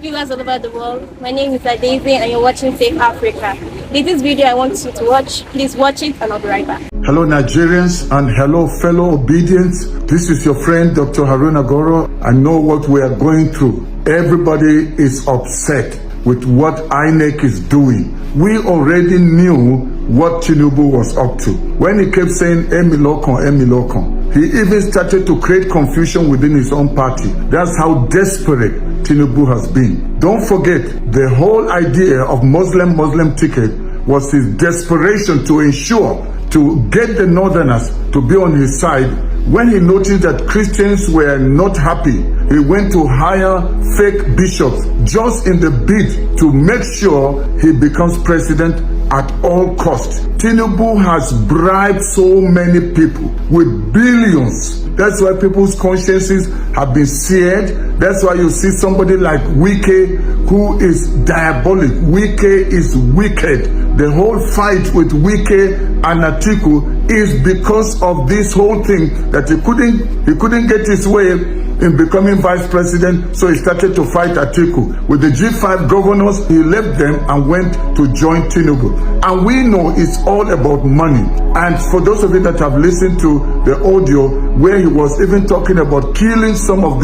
viewers all over the world. My name is Daisy and you're watching Safe Africa. This video I want you to watch. Please watch it and I'll be right back. Hello Nigerians and hello fellow obedience. This is your friend Dr. Haruna Goro. I know what we are going through. Everybody is upset with what INEC is doing. We already knew what Tinubu was up to. When he kept saying Emilokon, he even started to create confusion within his own party. That's how desperate Tinubu has been. Don't forget, the whole idea of Muslim ticket was his desperation to ensure to get the northerners to be on his side. When he noticed that Christians were not happy, he went to hire fake bishops just in the bid to make sure he becomes president at all costs. Tinubu has bribed so many people with billions. That's why people's consciences have been seared. That's why you see somebody like Wike who is diabolic. Wike is wicked. The whole fight with Wike and Atiku is because of this whole thing that he couldn't get his way in becoming vice president, so he started to fight Atiku. With the G5 governors, he left them and went to join Tinubu. And we know it's all about money. And for those of you that have listened to the audio where he was even talking about killing some of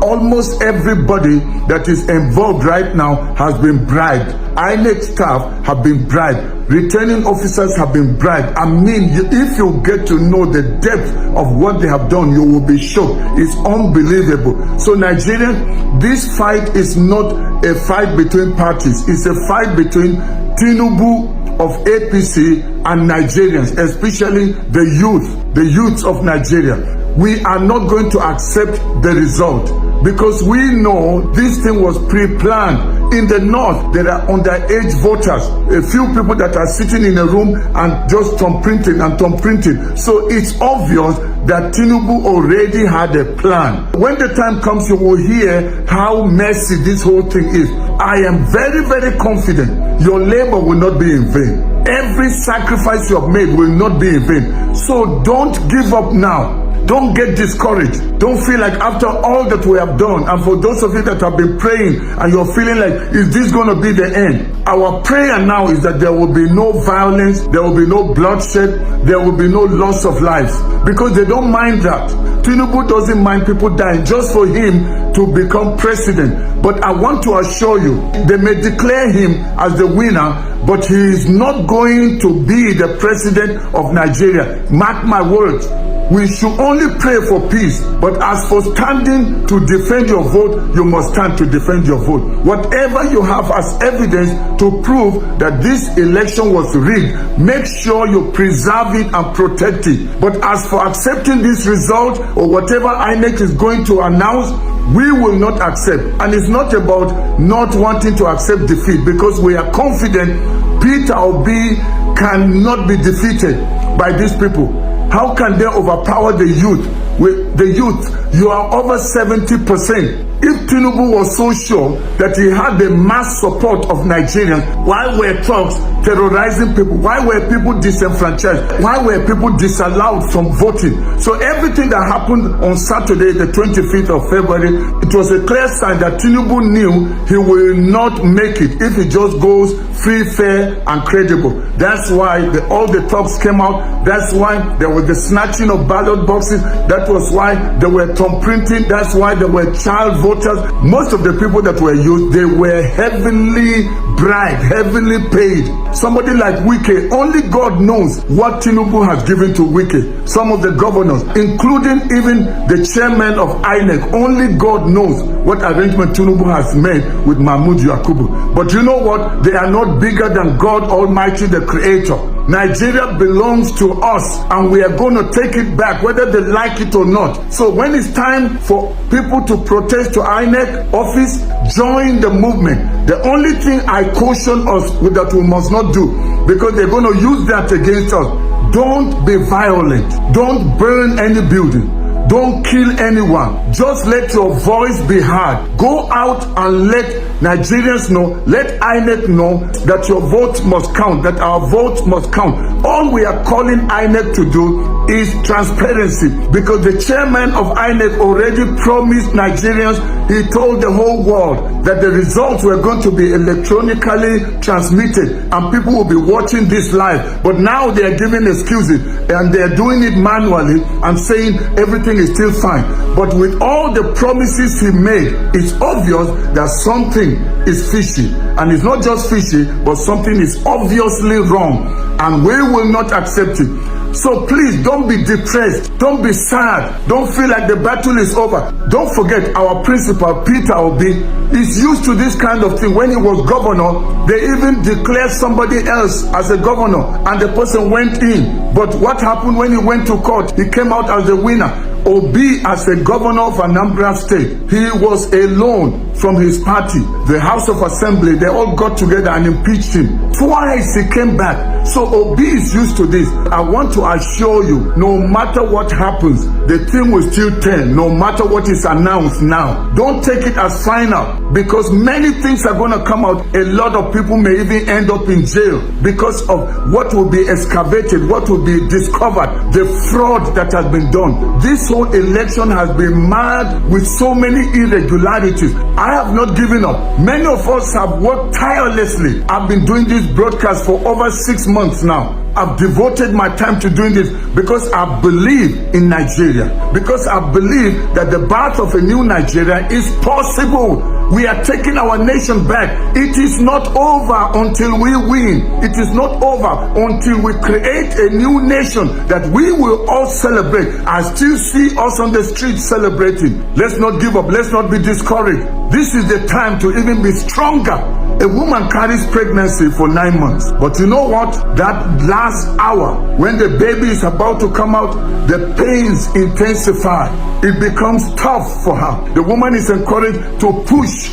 almost everybody that is involved right now has been bribed. INEC staff have been bribed. Returning officers have been bribed. I mean, if you get to know the depth of what they have done, you will be shocked. It's unbelievable. So Nigeria, this fight is not a fight between parties. It's a fight between Tinubu of APC and Nigerians, especially the youth of Nigeria. We are not going to accept the result because we know this thing was pre-planned. In the north, there are underage voters, a few people that are sitting in a room and just thumbprinting. So it's obvious that Tinubu already had a plan. When the time comes, you will hear how messy this whole thing is. I am very, very confident your labor will not be in vain. Every sacrifice you have made will not be in vain. So don't give up now. Don't get discouraged. Don't feel like after all that we have done, and for those of you that have been praying and you're feeling like, is this going to be the end? Our prayer now is that there will be no violence, there will be no bloodshed, there will be no loss of lives, because they don't mind that. Tinubu doesn't mind people dying just for him to become president. But I want to assure you, they may declare him as the winner, but he is not going to be the president of Nigeria. Mark my words. We should only pray for peace, but as for standing to defend your vote, you must stand to defend your vote. Whatever you have as evidence to prove that this election was rigged, make sure you preserve it and protect it. But as for accepting this result or whatever INEC is going to announce, we will not accept. And it's not about not wanting to accept defeat, because we are confident Peter Obi cannot be defeated by these people. How can they overpower the youth? With the youth, you are over 70%. If Tinubu was so sure that he had the mass support of Nigerians, why were thugs terrorizing people? Why were people disenfranchised? Why were people disallowed from voting? So everything that happened on Saturday, the 25th of February, it was a clear sign that Tinubu knew he will not make it if he just goes free, fair, and credible. That's why all the thugs came out. That's why there was the snatching of ballot boxes. That was why there were thumbprinting. That's why there were child voters. Most of the people that were used, they were heavily bribed, heavily paid. Somebody like Wike, only God knows what Tinubu has given to Wike. Some of the governors, including even the chairman of INEC, only God knows what arrangement Tinubu has made with Mahmoud Yakubu. But you know what? They are not bigger than God Almighty, the Creator. Nigeria belongs to us, and we are going to take it back, whether they like it or not. So when it's time for people to protest to INEC office, join the movement. The only thing I caution us with that we must not do, because they're going to use that against us. Don't be violent. Don't burn any building. Don't kill anyone. Just let your voice be heard. Go out and let Nigerians know, let INEC know that your vote must count, that our vote must count. All we are calling INEC to do is transparency, because the chairman of INEC already promised Nigerians, he told the whole world that the results were going to be electronically transmitted and people will be watching this live. But now they are giving excuses and they are doing it manually and saying everything is still fine. But with all the promises he made, it's obvious that something is fishy. And it's not just fishy, but something is obviously wrong. And we will not accept it. So please don't be depressed, don't be sad, don't feel like the battle is over. Don't forget our principal, Peter Obi, is used to this kind of thing. When he was governor, they even declared somebody else as a governor and the person went in. But what happened when he went to court? He came out as the winner. Obi, as a governor of Anambra State, he was alone from his party. The House of Assembly, they all got together and impeached him. Twice he came back. So Obi is used to this. I want to assure you, no matter what happens, the thing will still turn, no matter what is announced now. Don't take it as final, because many things are going to come out. A lot of people may even end up in jail because of what will be excavated, what will be discovered, the fraud that has been done. This whole election has been marred with so many irregularities. I have not given up. Many of us have worked tirelessly. I've been doing this broadcast for over 6 months now. I've devoted my time to doing this because I believe in Nigeria, because I believe that the birth of a new Nigeria is possible. We are taking our nation back. It is not over until we win. It is not over until we create a new nation that we will all celebrate. I still see us on the streets celebrating. Let's not give up. Let's not be discouraged. This is the time to even be stronger. A woman carries pregnancy for 9 months. But you know what? That last hour, when the baby is about to come out, the pains intensify. It becomes tough for her. The woman is encouraged to push,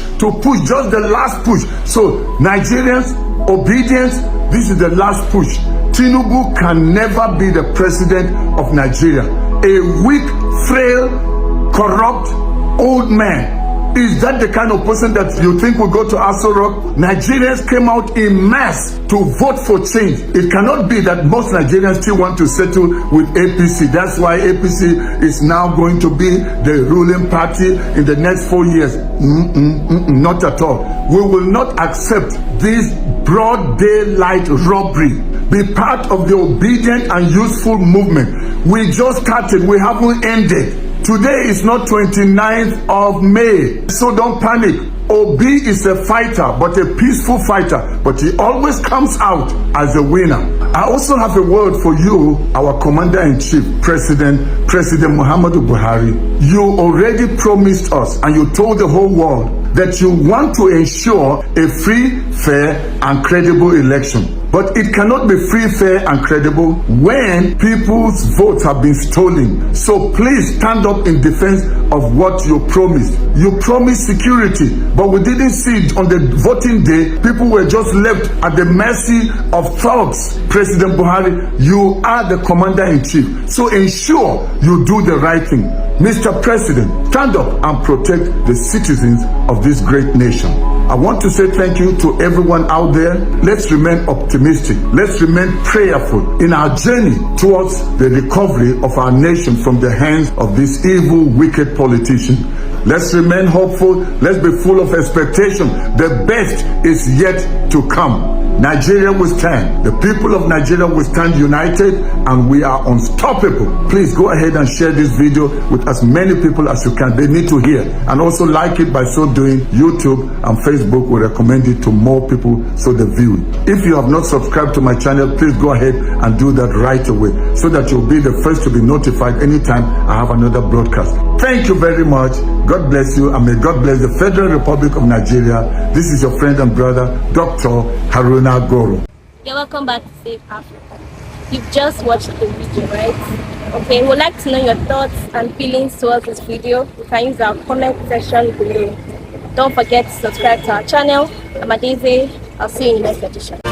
just the last push. So Nigerians, obedience, this is the last push. Tinubu can never be the president of Nigeria. A weak, frail, corrupt, old man. Is that the kind of person that you think will go to Aso Rock? Nigerians came out in mass to vote for change. It cannot be that most Nigerians still want to settle with APC. That's why APC is now going to be the ruling party in the next 4 years. Not at all. We will not accept this broad daylight robbery. Be part of the obedient and useful movement. We just started. We haven't ended. Today is not 29th of May, so don't panic. Obi is a fighter, but a peaceful fighter, but he always comes out as a winner. I also have a word for you, our Commander-in-Chief, President Muhammadu Buhari. You already promised us and you told the whole world that you want to ensure a free, fair, and credible election. But it cannot be free, fair, and credible when people's votes have been stolen. So please stand up in defense of what you promised. You promised security, but we didn't see it on the voting day. People were just left at the mercy of thugs. President Buhari, you are the commander-in-chief. So ensure you do the right thing. Mr. President, stand up and protect the citizens of this great nation. I want to say thank you to everyone out there. Let's remain optimistic. Let's remain prayerful in our journey towards the recovery of our nation from the hands of this evil, wicked politician. Let's remain hopeful. Let's be full of expectation. The best is yet to come. Nigeria will stand. The people of Nigeria will stand united, and we are unstoppable. Please go ahead and share this video with as many people as you can. They need to hear. And also like it. By so doing, YouTube and Facebook will recommend it to more people so they view it. If you have not subscribed to my channel, please go ahead and do that right away so that you'll be the first to be notified anytime I have another broadcast. Thank you very much. God bless you, and may God bless the Federal Republic of Nigeria. This is your friend and brother, Dr. Haruna Goro. You're welcome back to Safe Africa. You've just watched the video, right? Okay, we'd like to know your thoughts and feelings towards this video. You can use our comment section below. Don't forget to subscribe to our channel. I'm Adeze. I'll see you in the next edition.